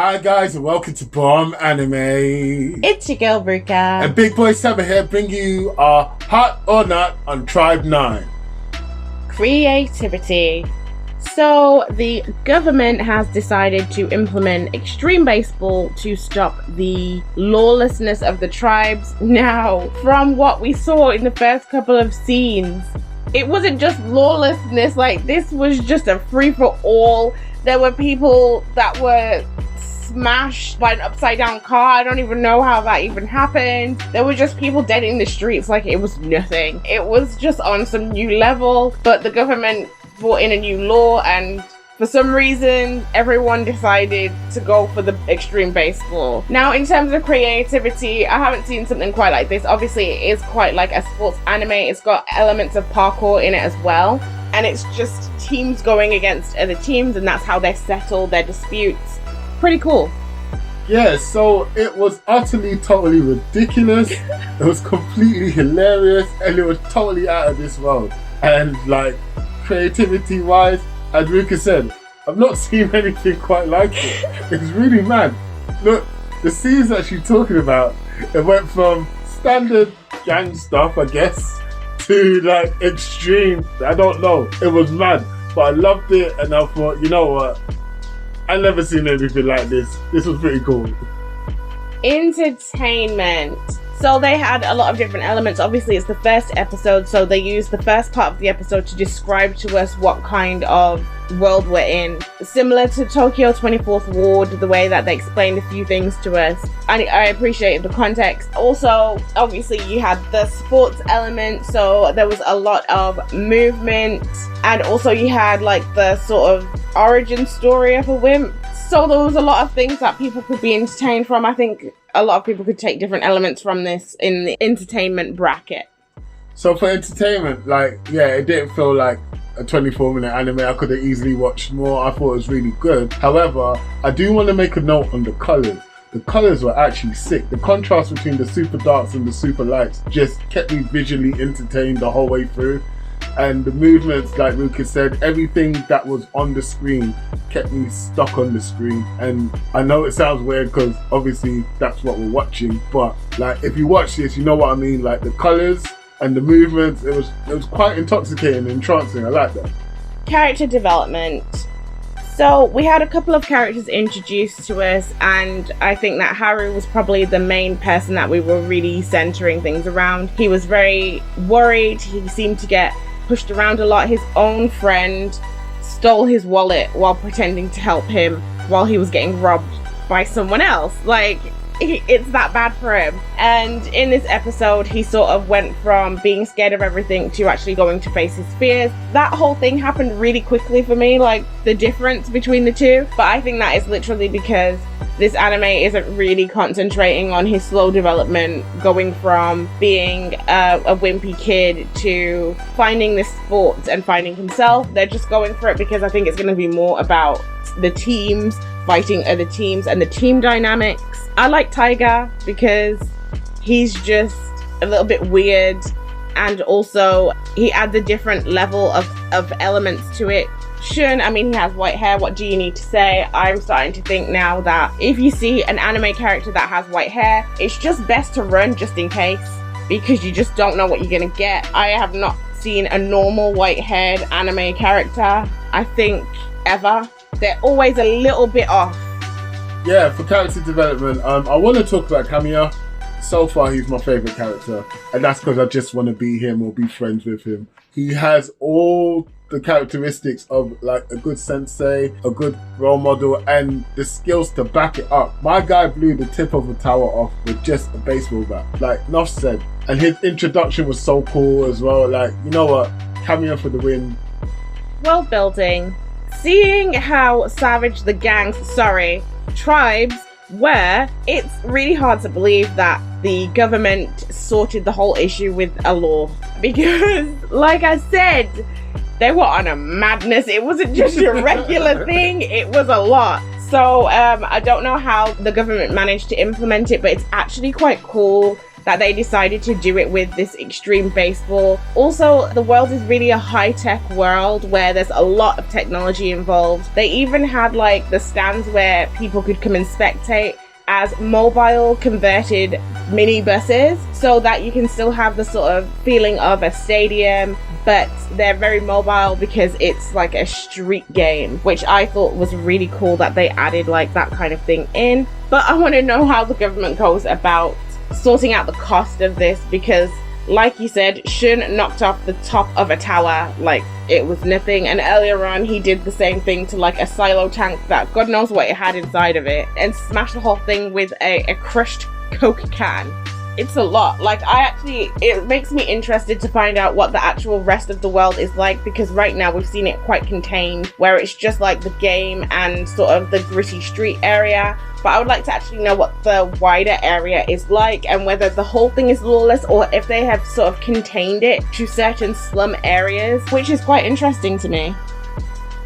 Hi guys and welcome to Bomb Anime. It's your girl Bruka. And Big Boy Summer here bringing you our Hot or Not on Tribe 9. Creativity. So the government has decided to implement extreme baseball to stop the lawlessness of the tribes. Now, from what we saw in the first couple of scenes, it wasn't just lawlessness, like this was just a free-for-all. There were people that were smashed by an upside down car. I don't even know how that even happened. There were just people dead in the streets like it was nothing. It was just on some new level, but the government brought in a new law and for some reason everyone decided to go for the extreme baseball. Now in terms of creativity, I haven't seen something quite like this. Obviously it is quite like a sports anime. It's got elements of parkour in it as well. And it's just teams going against other teams and that's how they settle their disputes. Pretty cool. Yeah, so it was totally ridiculous. It was completely hilarious and it was totally out of this world. And like creativity wise, as Ruka said, I've not seen anything quite like it. It's really mad. Look, the scenes that she's talking about, it went from standard gang stuff, I guess, to like extreme, I don't know. It was mad, but I loved it and I thought, you know what? I've never seen anything like this. This was pretty cool. Entertainment. So they had a lot of different elements. Obviously it's the first episode, so they used the first part of the episode to describe to us what kind of world we're in. Similar to Tokyo 24th Ward, the way that they explained a few things to us. And I appreciated the context. Also, obviously you had the sports element, so there was a lot of movement. And also you had like the sort of origin story of a wimp. So there was a lot of things that people could be entertained from. I think a lot of people could take different elements from this in the entertainment bracket. So for entertainment, like, yeah, it didn't feel like a 24-minute anime. I could have easily watched more. I thought it was really good. However, I do want to make a note on the colours. The colours were actually sick. The contrast between the super darks and the super lights just kept me visually entertained the whole way through. And the movements, like Ruka said, everything that was on the screen kept me stuck on the screen. And I know it sounds weird because obviously that's what we're watching, but like if you watch this, you know what I mean. Like the colours and the movements, it was quite intoxicating and entrancing. I like that. Character development. So we had a couple of characters introduced to us, and I think that Haru was probably the main person that we were really centering things around. He was very worried. He seemed to get pushed around a lot. His own friend stole his wallet while pretending to help him while he was getting robbed by someone else. Like, it's that bad for him. And in this episode, he sort of went from being scared of everything to actually going to face his fears. That whole thing happened really quickly for me, like the difference between the two. But I think that is literally because this anime isn't really concentrating on his slow development, going from being a wimpy kid to finding this sport and finding himself. They're just going for it because I think it's going to be more about the teams fighting other teams and the team dynamics. I like Taiga because he's just a little bit weird, and also he adds a different level of elements to it. Shun, I mean, he has white hair. What do you need to say? I'm starting to think now that if you see an anime character that has white hair, it's just best to run just in case, because you just don't know what you're gonna get. I have not seen a normal white-haired anime character, I think, ever. They're always a little bit off. Yeah, for character development, I want to talk about Kamiya. So far, he's my favourite character, and that's because I just want to be him or be friends with him. He has all the characteristics of like a good sensei, a good role model, and the skills to back it up. My guy blew the tip of a tower off with just a baseball bat, like Noff said. And his introduction was so cool as well. Like, you know what? Kamiya for the win. World building. Seeing how savage the tribes were, it's really hard to believe that the government sorted the whole issue with a law. Because, like I said, they were on a madness. It wasn't just a regular thing, it was a lot. So I don't know how the government managed to implement it, but it's actually quite cool that they decided to do it with this extreme baseball. Also, the world is really a high-tech world where there's a lot of technology involved. They even had like the stands where people could come and spectate as mobile converted minibuses, so that you can still have the sort of feeling of a stadium, but they're very mobile because it's like a street game, which I thought was really cool that they added like that kind of thing in. But I want to know how the government goes about sorting out the cost of this, because like you said, Shun knocked off the top of a tower like it was nothing, and earlier on he did the same thing to like a silo tank that God knows what it had inside of it, and smashed the whole thing with a crushed Coke can. It's a lot. Like, it makes me interested to find out what the actual rest of the world is like, because right now we've seen it quite contained, where it's just like the game and sort of the gritty street area. But I would like to actually know what the wider area is like, and whether the whole thing is lawless or if they have sort of contained it to certain slum areas, which is quite interesting to me.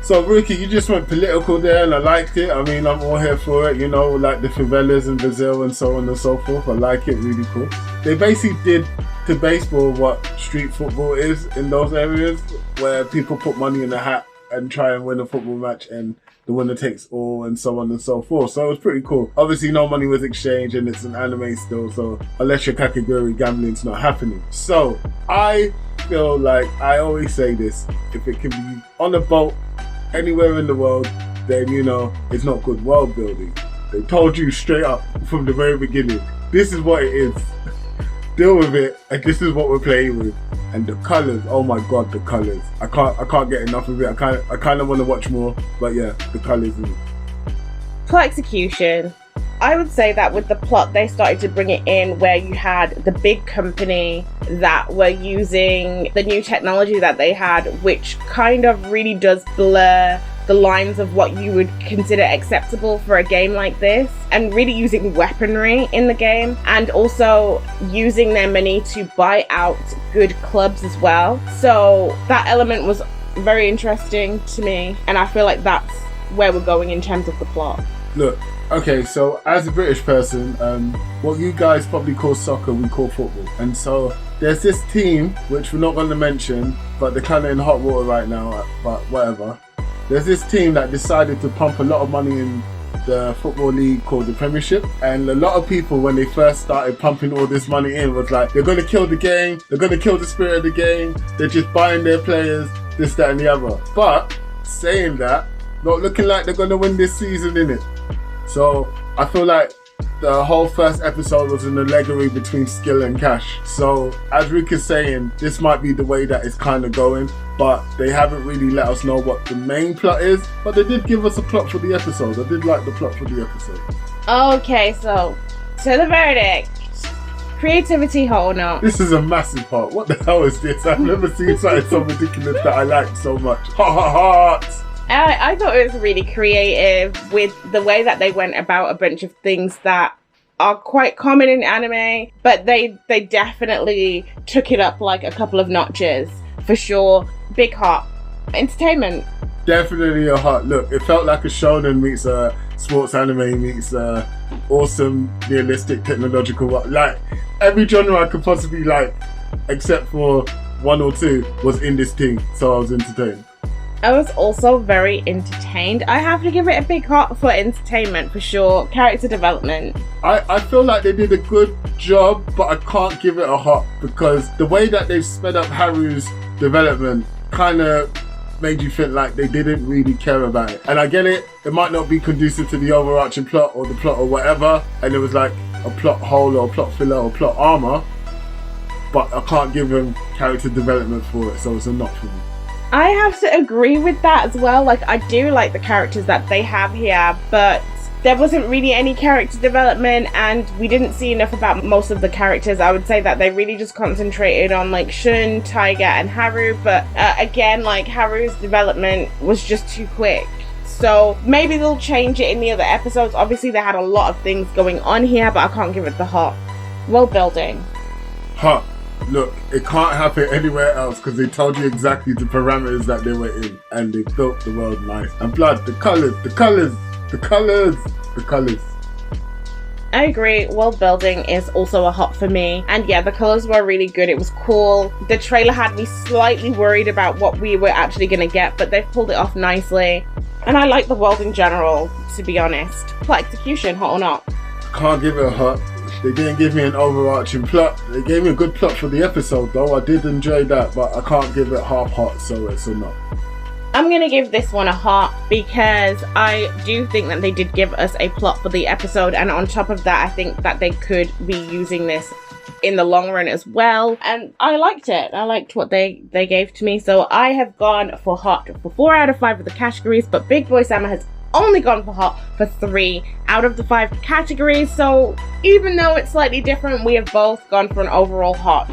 So, Ricky, you just went political there, and I liked it. I mean, I'm all here for it, you know, like the favelas in Brazil and so on and so forth. I like it, really cool. They basically did to baseball what street football is in those areas, where people put money in a hat and try and win a football match, and the winner takes all, and so on and so forth. So it was pretty cool. Obviously, no money was exchanged, and it's an anime still, so unless you're Kakegurui, gambling's not happening. So I feel like, I always say this, if it can be on a boat anywhere in the world, then you know it's not good world building. They told you straight up from the very beginning, this is what it is. Deal with it, and this is what we're playing with. And the colours, oh my god, the colours. I can't get enough of it. I kind of want to watch more, but yeah, the colours. Plot execution. I would say that with the plot, they started to bring it in where you had the big company that were using the new technology that they had, which kind of really does blur the lines of what you would consider acceptable for a game like this, and really using weaponry in the game, and also using their money to buy out good clubs as well. So that element was very interesting to me, and I feel like that's where we're going in terms of the plot. Look, okay, so as a British person, what you guys probably call soccer, we call football. And so there's this team, which we're not going to mention, but they're kind of in hot water right now, but whatever. There's this team that decided to pump a lot of money in the football league called the Premiership. And a lot of people, when they first started pumping all this money in, was like, they're going to kill the game, they're going to kill the spirit of the game, they're just buying their players, this, that, and the other. But saying that, not looking like they're going to win this season, innit? So I feel like the whole first episode was an allegory between skill and cash. So as Rick is saying, this might be the way that it's kind of going, but they haven't really let us know what the main plot is. But they did give us a plot for the episode. I did like the plot for the episode. Okay, so to the verdict. Creativity or not? This is a massive part. What the hell is this? I've never seen something so ridiculous that I liked so much. Heart. I thought it was really creative with the way that they went about a bunch of things that are quite common in anime, but they definitely took it up like a couple of notches, for sure. Big heart. Entertainment. Definitely a heart. Look, it felt like a shonen meets a sports anime meets awesome, realistic, technological. Like, every genre I could possibly like, except for one or two, was in this thing, so I was entertained. I was also very entertained. I have to give it a big heart for entertainment, for sure. Character development. I feel like they did a good job, but I can't give it a heart because the way that they've sped up Haru's development kind of made you feel like they didn't really care about it. And I get it, it might not be conducive to the overarching plot or the plot or whatever, and it was like a plot hole or a plot filler or plot armor, but I can't give them character development for it, so it's a not for me. I have to agree with that as well. Like, I do like the characters that they have here, but there wasn't really any character development, and we didn't see enough about most of the characters. I would say that they really just concentrated on like Shun, Taiga, and Haru, but again, like, Haru's development was just too quick. So maybe they'll change it in the other episodes. Obviously, they had a lot of things going on here, but I can't give it the heart. World building. Huh. Look, it can't happen anywhere else because they told you exactly the parameters that they were in, and they built the world nice. And blood, the colours. I agree. World building is also a hot for me. And yeah, the colors were really good. It was cool. The trailer had me slightly worried about what we were actually going to get, but they've pulled it off nicely. And I like the world in general, to be honest. Plot execution, hot or not? I can't give it a hot. They didn't give me an overarching plot. They gave me a good plot for the episode though. I did enjoy that, but I can't give it half hot, so it's a no. I'm going to give this one a hot because I do think that they did give us a plot for the episode, and on top of that, I think that they could be using this in the long run as well, and I liked it. I liked what they gave to me, so I have gone for hot for 4 out of 5 of the categories, but Big Boy Summer has only gone for hot for 3 out of the 5 categories, so even though it's slightly different, we have both gone for an overall hot.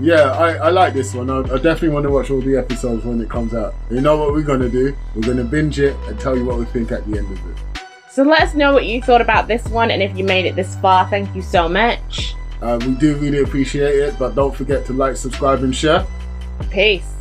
Yeah, I like this one. I definitely want to watch all the episodes when it comes out. You know what we're going to do? We're going to binge it and tell you what we think at the end of it. So let us know what you thought about this one, and if you made it this far, thank you so much. We do really appreciate it, but don't forget to like, subscribe and share. Peace.